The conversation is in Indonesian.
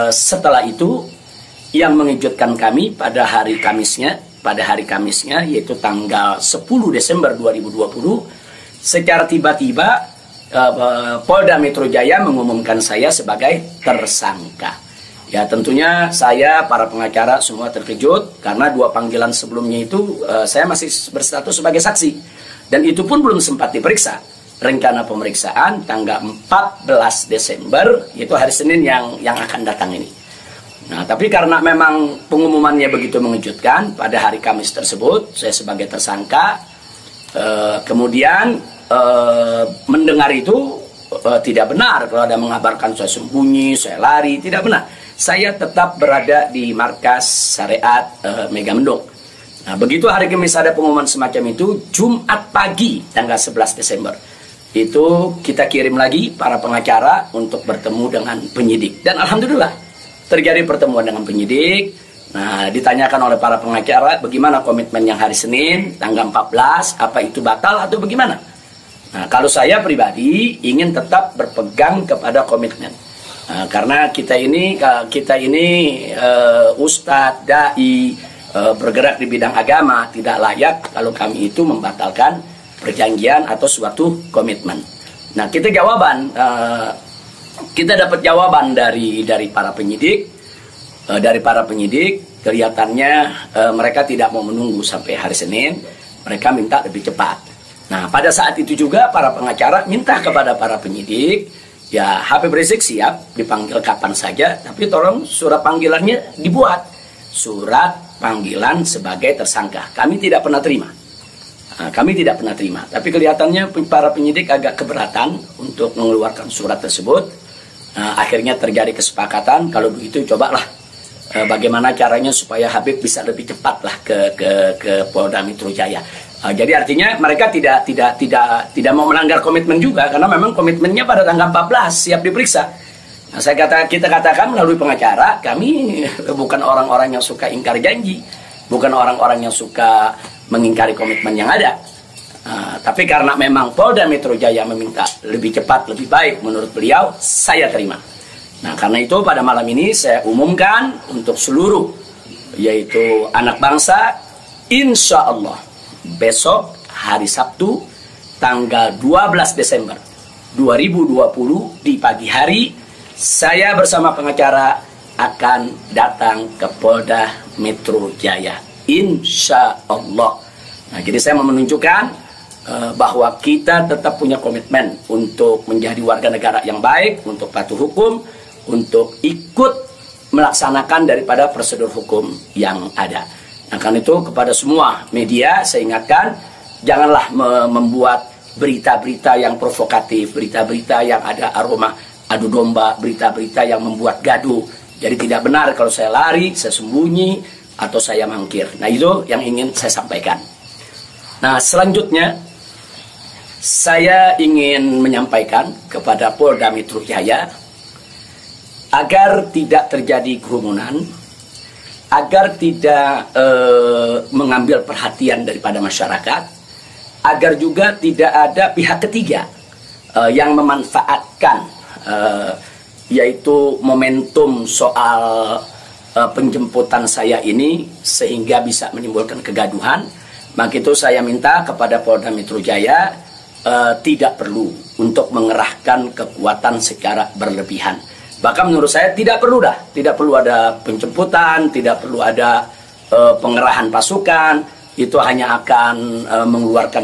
setelah itu yang mengejutkan kami pada hari Kamisnya yaitu tanggal 10 Desember 2020, secara tiba-tiba Polda Metro Jaya mengumumkan saya sebagai tersangka. Ya tentunya saya, para pengacara semua terkejut karena 2 panggilan sebelumnya itu saya masih berstatus sebagai saksi. Dan itu pun belum sempat diperiksa. Rencana pemeriksaan tanggal 14 Desember, yaitu hari Senin yang akan datang ini. Nah, tapi karena memang pengumumannya begitu mengejutkan, pada hari Kamis tersebut saya sebagai tersangka, kemudian mendengar itu tidak benar kalau ada mengabarkan saya sembunyi, saya lari, tidak benar. Saya tetap berada di markas syariat Megamendung. Nah, begitu hari Kamis ada pengumuman semacam itu, Jumat pagi tanggal 11 Desember itu kita kirim lagi para pengacara untuk bertemu dengan penyidik. Dan alhamdulillah terjadi pertemuan dengan penyidik. Nah, ditanyakan oleh para pengacara bagaimana komitmen yang hari Senin tanggal 14, apa itu batal atau bagaimana. Nah, kalau saya pribadi ingin tetap berpegang kepada komitmen. Nah, karena kita ini ustadz, dai, bergerak di bidang agama, tidak layak kalau kami itu membatalkan perjanjian atau suatu komitmen. Nah, kita dapat jawaban dari para penyidik. Dari para penyidik kelihatannya mereka tidak mau menunggu sampai hari Senin, mereka minta lebih cepat. Nah, pada saat itu juga para pengacara minta kepada para penyidik, ya Habib Rizik siap dipanggil kapan saja, tapi tolong surat panggilannya dibuat. Surat panggilan sebagai tersangka. Kami tidak pernah terima. Kami tidak pernah terima. Tapi kelihatannya para penyidik agak keberatan untuk mengeluarkan surat tersebut. Akhirnya terjadi kesepakatan, kalau begitu cobalah bagaimana caranya supaya Habib bisa lebih cepatlah ke Polda Metro Jaya. Jadi artinya mereka tidak mau melanggar komitmen juga, karena memang komitmennya pada tanggal 14 siap diperiksa. Nah, kita katakan melalui pengacara, kami bukan orang-orang yang suka ingkar janji, bukan orang-orang yang suka mengingkari komitmen yang ada. Tapi karena memang Polda Metro Jaya meminta lebih cepat, lebih baik menurut beliau, saya terima. Nah, karena itu pada malam ini saya umumkan untuk seluruh, yaitu anak bangsa, insya Allah besok hari Sabtu tanggal 12 Desember 2020 di pagi hari, saya bersama pengacara akan datang ke Polda Metro Jaya, insya Allah. Nah, jadi saya mau menunjukkan bahwa kita tetap punya komitmen untuk menjadi warga negara yang baik, untuk patuh hukum, untuk ikut melaksanakan daripada prosedur hukum yang ada. Nah, karena itu kepada semua media saya ingatkan, janganlah membuat berita-berita yang provokatif, berita-berita yang ada aroma adu domba, berita-berita yang membuat gaduh. Jadi tidak benar kalau saya lari, saya sembunyi, atau saya mangkir. Nah, itu yang ingin saya sampaikan. Nah, selanjutnya saya ingin menyampaikan kepada Polda Metro Jaya agar tidak terjadi kerumunan, agar tidak mengambil perhatian daripada masyarakat, agar juga tidak ada pihak ketiga yang memanfaatkan yaitu momentum soal penjemputan saya ini sehingga bisa menimbulkan kegaduhan. Maka itu saya minta kepada Polda Metro Jaya tidak perlu untuk mengerahkan kekuatan secara berlebihan. Bahkan menurut saya tidak perlu ada penjemputan, tidak perlu ada pengerahan pasukan, itu hanya akan mengeluarkan